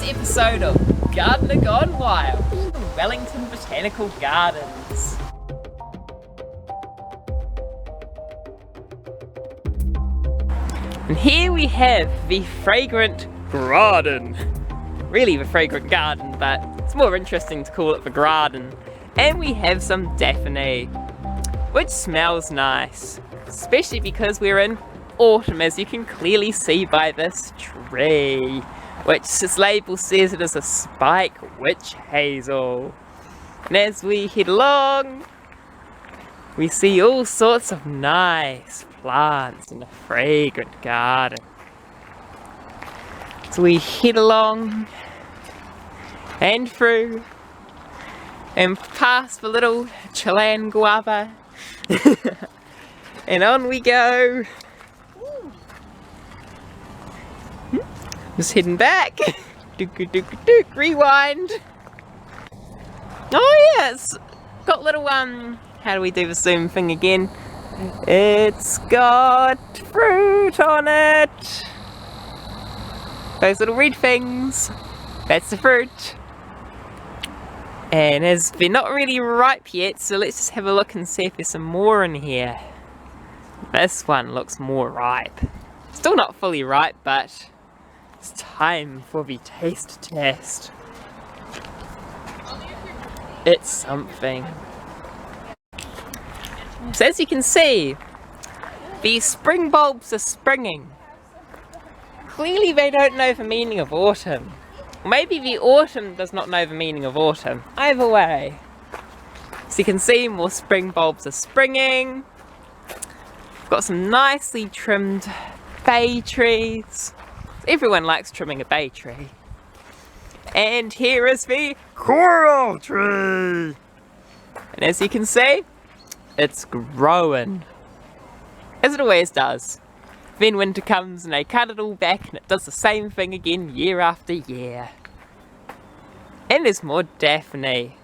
this episode of Gardener Gone Wild from Wellington Botanical Gardens. And here we have the fragrant garden. Really the fragrant garden, but it's more interesting to call it the garden. And we have some daphne, which smells nice, especially because we're in autumn, as you can clearly see by this tree, which its label says it is a spike witch hazel. And as we head along, we see all sorts of nice plants in a fragrant garden. So we head along and through and past the little Chilean guava and on we go. Just heading back. Rewind. Oh yeah, it's got little how do we do the zoom thing again? It's got fruit on it. Those little red things. That's the fruit. And as they're not really ripe yet, so let's just have a look and see if there's some more in here. This one looks more ripe. Still not fully ripe, but it's time for the taste test. It's something. So as you can see, these spring bulbs are springing. Clearly they don't know the meaning of autumn. Maybe the autumn does not know the meaning of autumn. Either way. So you can see more spring bulbs are springing. We've got some nicely trimmed bay trees. Everyone likes trimming a bay tree. And here is the coral tree. And as you can see, it's growing. As it always does. Then winter comes and they cut it all back and it does the same thing again year after year. And there's more daphne.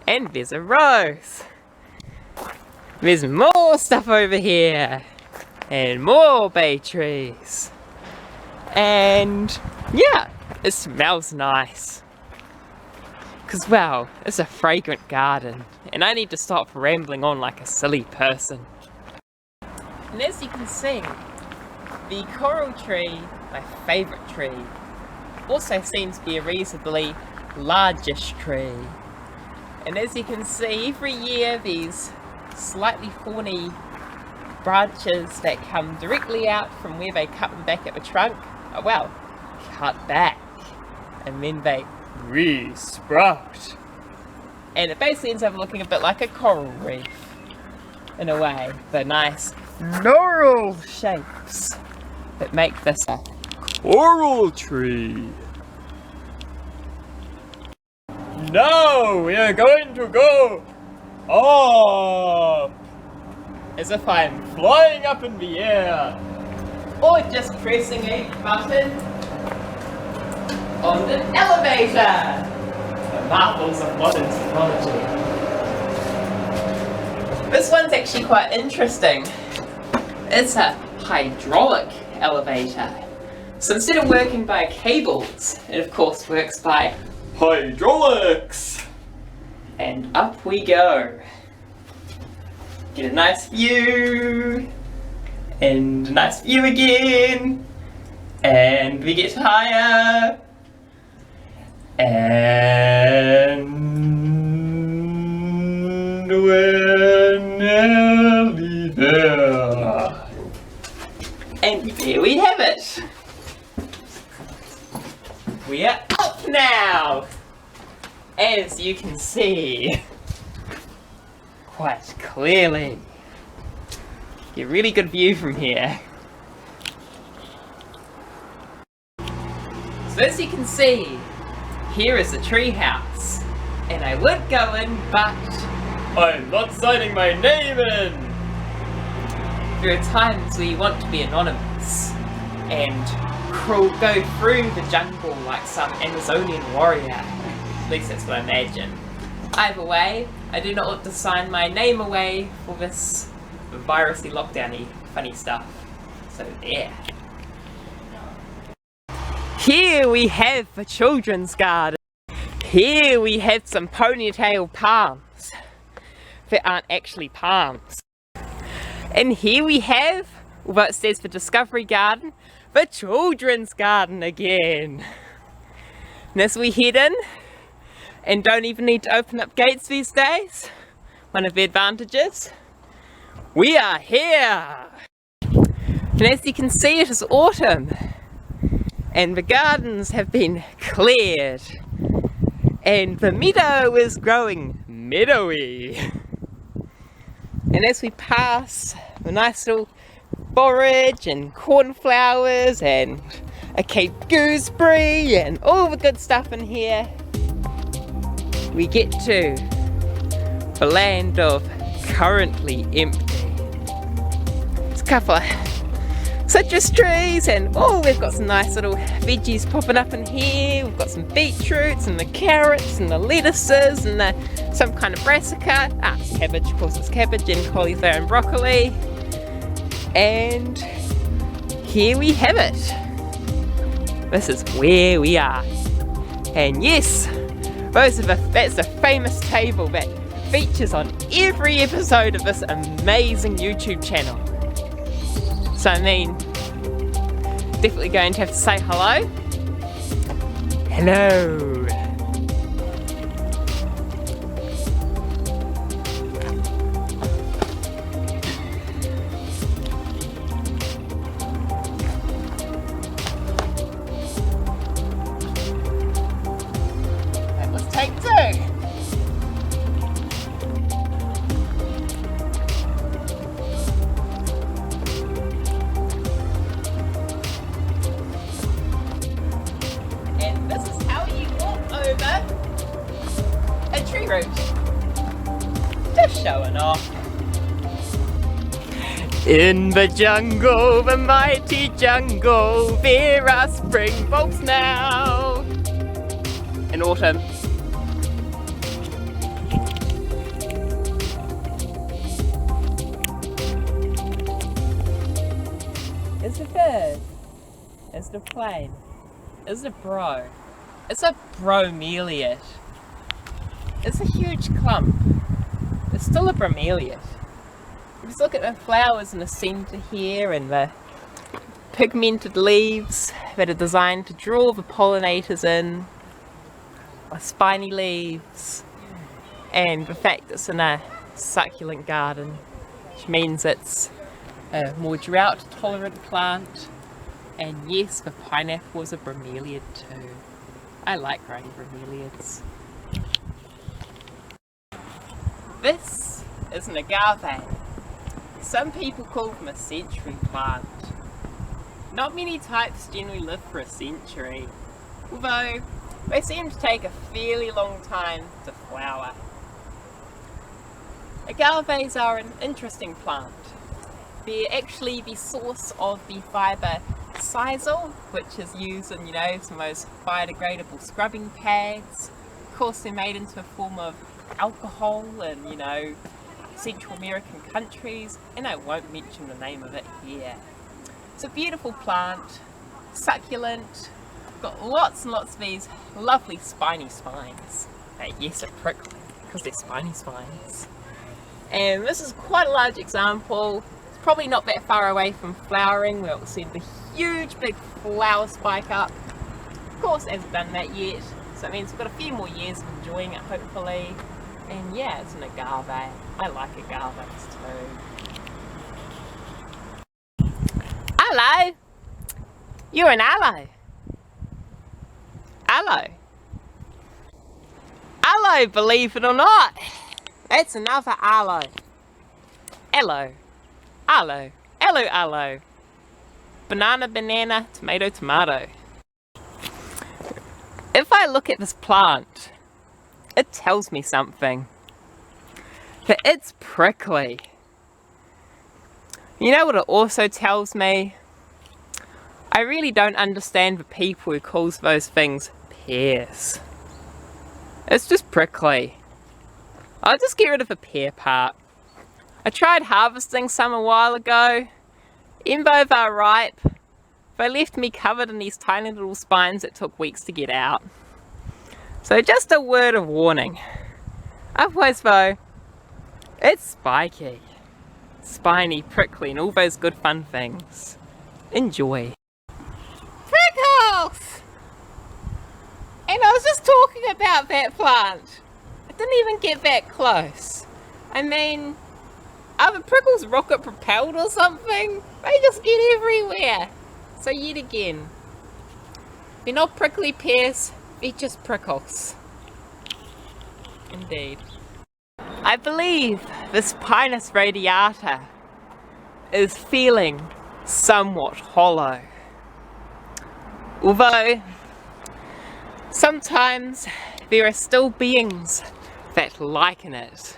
And there's a rose. There's more stuff over here. And more bay trees. And yeah, it smells nice. Because well, it's a fragrant garden. And I need to stop rambling on like a silly person. And as you can see, the coral tree, my favourite tree, also seems to be a reasonably largish tree. And as you can see, every year these slightly thorny branches that come directly out from where they cut them back at the trunk, are, well, cut back. And then they re-sprout. And it basically ends up looking a bit like a coral reef, in a way. The nice normal shapes that make this a coral tree. Now we are going to go up, as if I'm flying up in the air, or just pressing a button on an elevator. The marvels of modern technology. This one's actually quite interesting. It's a hydraulic elevator. So instead of working by cables, it of course works by hydraulics. And up we go. Get a nice view. And a nice view again. And we get higher. And we're nearly there. And there we have it. We are up now, as you can see quite clearly. Get a really good view from here. So as you can see, here is the tree house, and I would go in, but I'm not signing my name in. There are times where you want to be anonymous and go through the jungle like some Amazonian warrior. At least that's what I imagine. Either way, I do not want to sign my name away for this virusy lockdowny funny stuff. So there. Here we have a children's garden. Here we have some ponytail palms that aren't actually palms. And here we have, although it says for Discovery Garden, the children's garden again. And as we head in, and don't even need to open up gates these days, one of the advantages, we are here! And as you can see, it is autumn, and the gardens have been cleared, and the meadow is growing meadowy. And as we pass the nice little borage and cornflowers and a Cape gooseberry and all the good stuff in here, we get to the land of currently empty. There's a couple of citrus trees and we've got some nice little veggies popping up in here. We've got some beetroots and the carrots and the lettuces and some kind of brassica. Cabbage, of course it's cabbage, and cauliflower and broccoli. And here we have it. This is where we are. And yes, that's the famous table that features on every episode of this amazing YouTube channel. So I mean, definitely going to have to say hello. Hello. And let's take two. Tree root. Just showing off. In the jungle, the mighty jungle, there are spring bulbs now. In autumn. It's a bird. It's the plane. It's a bro. It's a bromeliad. It's a huge clump. It's still a bromeliad. Just look at the flowers in the centre here and the pigmented leaves that are designed to draw the pollinators in. The spiny leaves. And the fact it's in a succulent garden, which means it's a more drought tolerant plant. And yes, the pineapple is a bromeliad too. I like growing bromeliads. This is an agave. Some people call them a century plant. Not many types generally live for a century, although they seem to take a fairly long time to flower. Agaves are an interesting plant. They're actually the source of the fibre sisal, which is used in, some of those biodegradable scrubbing pads. Of course, they're made into a form of alcohol in, Central American countries, and I won't mention the name of it here. It's a beautiful plant, succulent, got lots and lots of these lovely spiny spines. Yes, they're prickly, because they're spiny spines. And this is quite a large example. It's probably not that far away from flowering, where it will send the huge big flower spike up. Of course, it hasn't done that yet, so it means we've got a few more years of enjoying it, hopefully. And yeah, it's an agave. I like agaves too. Hello! You're an aloe. Aloe. Aloe, believe it or not. That's another aloe. Aloe. Aloe. Aloe, aloe. Banana, banana, tomato, tomato. If I look at this plant, it tells me something. That it's prickly. You know what it also tells me? I really don't understand the people who calls those things pears. It's just prickly. I'll just get rid of the pear part. I tried harvesting some a while ago. Even though they're ripe, they left me covered in these tiny little spines that took weeks to get out. So just a word of warning. Otherwise though, it's spiky, spiny, prickly and all those good fun things. Enjoy. Prickles! And I was just talking about that plant. I didn't even get that close. I mean, are the prickles rocket propelled or something? They just get everywhere. So yet again, they're not prickly pears, they're just prickles. Indeed. I believe this Pinus radiata is feeling somewhat hollow. Although, sometimes there are still beings that liken it.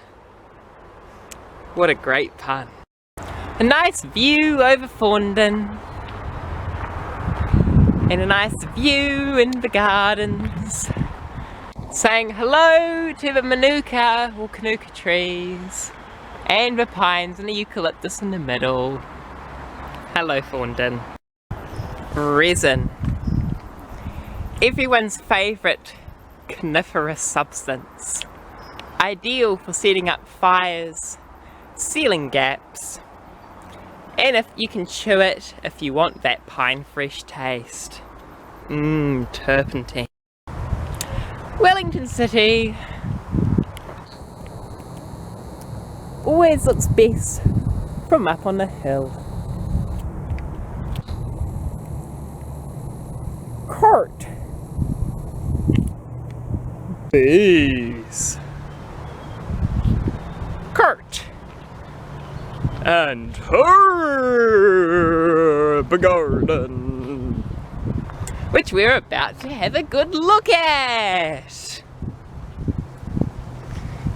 What a great pun. A nice view over Thorndon. And a nice view in the gardens. Saying hello to the manuka or kanuka trees. And the pines and the eucalyptus in the middle. Hello Thorndon. Resin. Everyone's favourite coniferous substance. Ideal for setting up fires, sealing gaps, and if you can chew it if you want that pine fresh taste. Turpentine. Wellington City always looks best from up on the hill. Court. Bees. Kurt. And herb garden, which we're about to have a good look at.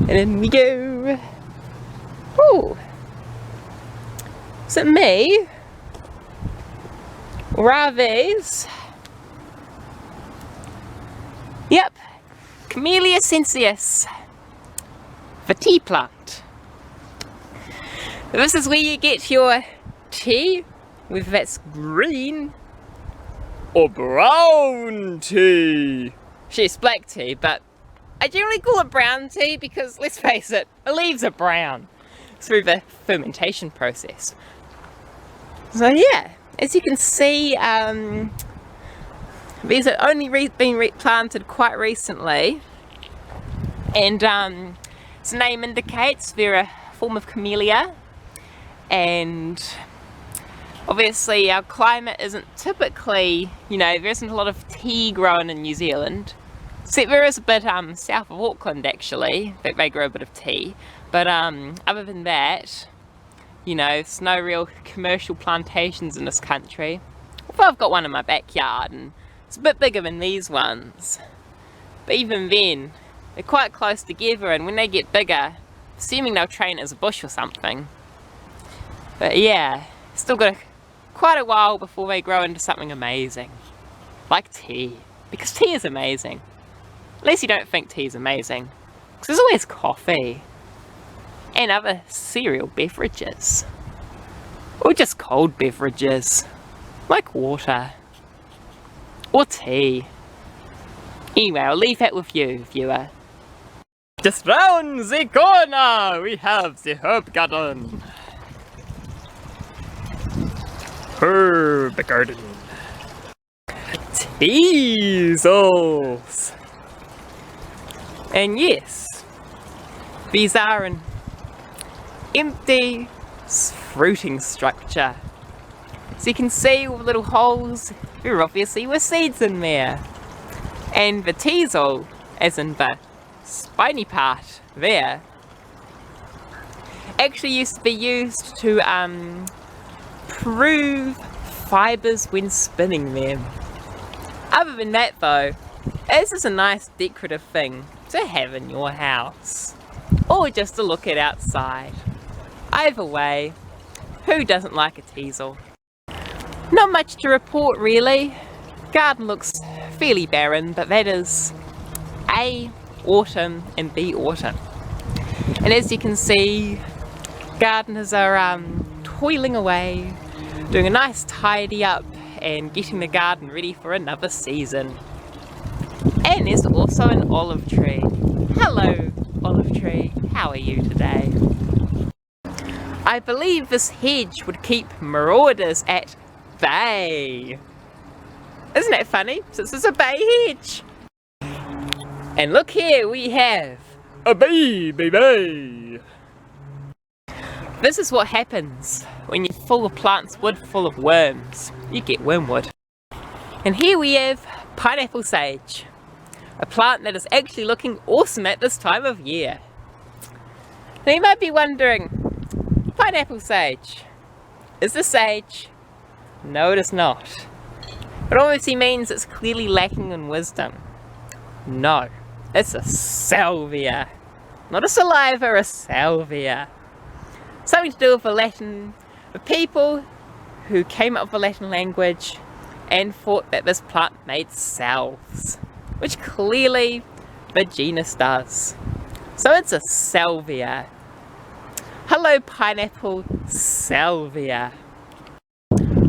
And in we go. Oh, is it me? Or are these? Yep, Camellia sensius, the tea plant. This is where you get your tea, whether that's green or brown tea. She's black tea, but I generally call it brown tea because, let's face it, the leaves are brown through the fermentation process. So yeah, as you can see, these have only been planted quite recently, and its name indicates they're a form of camellia. And obviously our climate isn't typically, there isn't a lot of tea grown in New Zealand, except there is a bit south of Auckland actually that they grow a bit of tea, but other than that, there's no real commercial plantations in this country. Although I've got one in my backyard and it's a bit bigger than these ones, but even then they're quite close together, and when they get bigger, assuming they'll train as a bush or something. But yeah, still got quite a while before they grow into something amazing. Like tea. Because tea is amazing. Unless you don't think tea is amazing. Because there's always coffee. And other cereal beverages. Or just cold beverages. Like water. Or tea. Anyway, I'll leave that with you, viewer. Just round the corner we have the herb garden. Herb garden. Teasels. And yes, these are an empty fruiting structure. So you can see all the little holes, there obviously were seeds in there. And the teasel, as in the spiny part there, actually used to be used to prove fibres when spinning them. Other than that though, this is a nice decorative thing to have in your house, or just to look at outside. Either way, who doesn't like a teasel? Not much to report really. Garden looks fairly barren, but that is A, autumn, and B, autumn. And as you can see, gardeners are toiling away, doing a nice tidy up and getting the garden ready for another season. And there's also an olive tree. Hello, olive tree. How are you today? I believe this hedge would keep marauders at bay. Isn't that funny? Since it's a bay hedge. And look here, we have a bee. This is what happens when you're full of plants wood full of worms. You get wormwood. And here we have pineapple sage. A plant that is actually looking awesome at this time of year. Now you might be wondering, pineapple sage, is this sage? No, it is not. It obviously means it's clearly lacking in wisdom. No, it's a salvia. Not a saliva, a salvia. Something to do with the Latin, the people who came up with the Latin language and thought that this plant made salves, which clearly the genus does. So it's a salvia. Hello, pineapple salvia.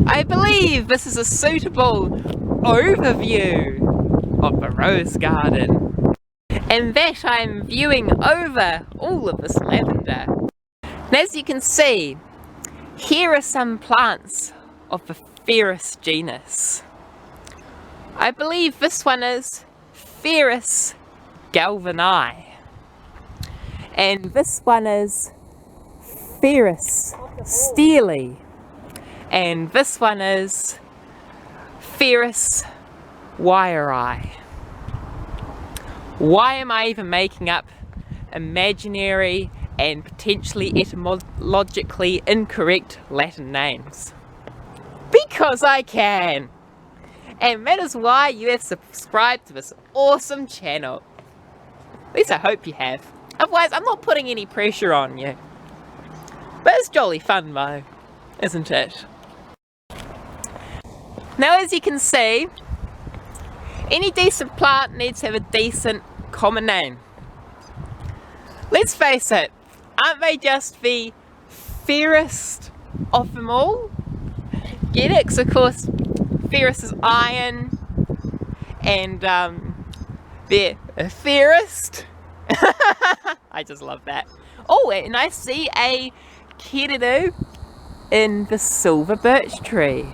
I believe this is a suitable overview of the rose garden, and that I'm viewing over all of this lavender. And as you can see, here are some plants of the Ferus genus. I believe this one is Ferus galvani, and this one is Ferus steely, and this one is Ferus wirei. Why am I even making up imaginary and potentially etymologically incorrect Latin names? Because I can! And that is why you have subscribed to this awesome channel. At least I hope you have. Otherwise, I'm not putting any pressure on you. But it's jolly fun though, isn't it? Now as you can see, any decent plant needs to have a decent common name. Let's face it, aren't they just the fairest of them all? Get it? 'Cause of course, ferrous is iron, and they're fairest. I just love that. Oh, and I see a kiriru in the silver birch tree.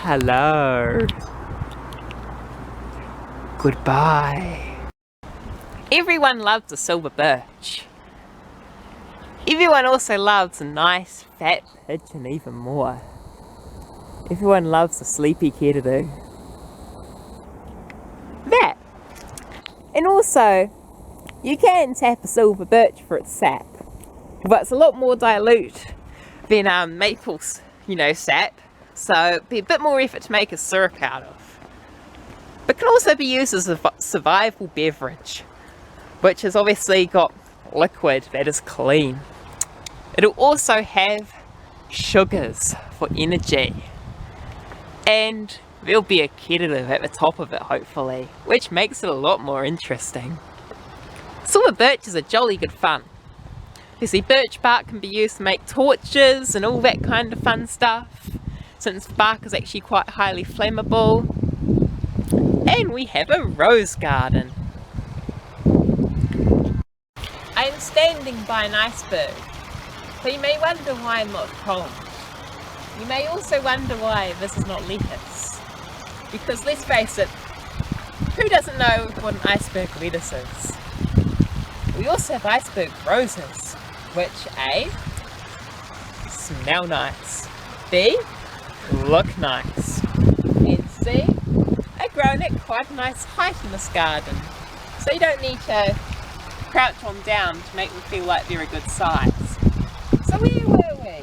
Hello. Goodbye. Everyone loves a silver birch. Everyone also loves a nice fat pigeon even more. Everyone loves a sleepy kiriru. That. And also, you can tap a silver birch for its sap, but it's a lot more dilute than maple, sap. So it'd be a bit more effort to make a syrup out of. But can also be used as a survival beverage, which has obviously got liquid that is clean. It'll also have sugars for energy, and there'll be a kiriru at the top of it hopefully, which makes it a lot more interesting. Silver birches are jolly good fun. You see, birch bark can be used to make torches and all that kind of fun stuff, since bark is actually quite highly flammable. And we have a rose garden. I am standing by an iceberg, so you may wonder why I'm not cold. You may also wonder why this is not lettuce. Because let's face it, who doesn't know what an iceberg lettuce is? We also have iceberg roses, which A, smell nice, B, look nice, and C, are grown at quite a nice height in this garden, so you don't need to crouch on down to make them feel like they're a good size. So where were we?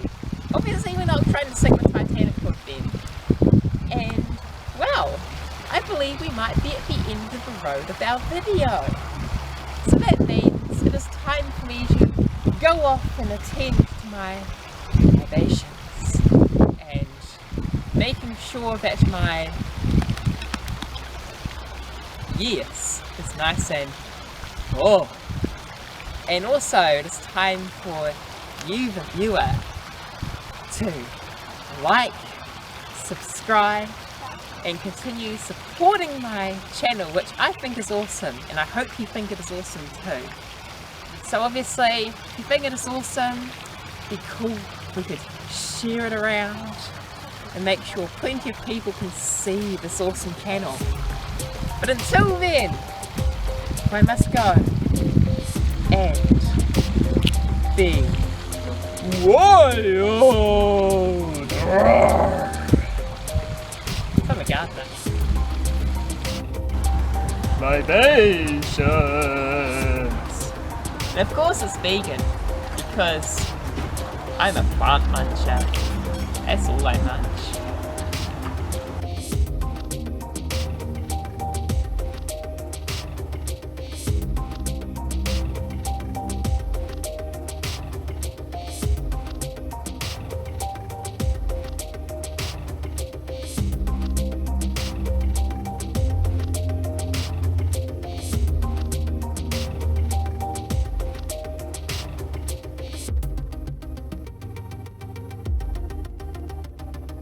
Obviously we're not trying to sing the Titanic hook then. And, well, I believe we might be at the end of the road of our video. So that means it is time for me to go off and attend to my libations and making sure that my yes is nice and full. And also it is time for you, the viewer, to like, subscribe, and continue supporting my channel, which I think is awesome, and I hope you think it is awesome too. So obviously, if you think it is awesome, it'd be cool if we could share it around and make sure plenty of people can see this awesome channel. But until then, I must go and be wild. I'm a gardener. Libations. And of course it's vegan, because I'm a plant muncher. That's all I munch.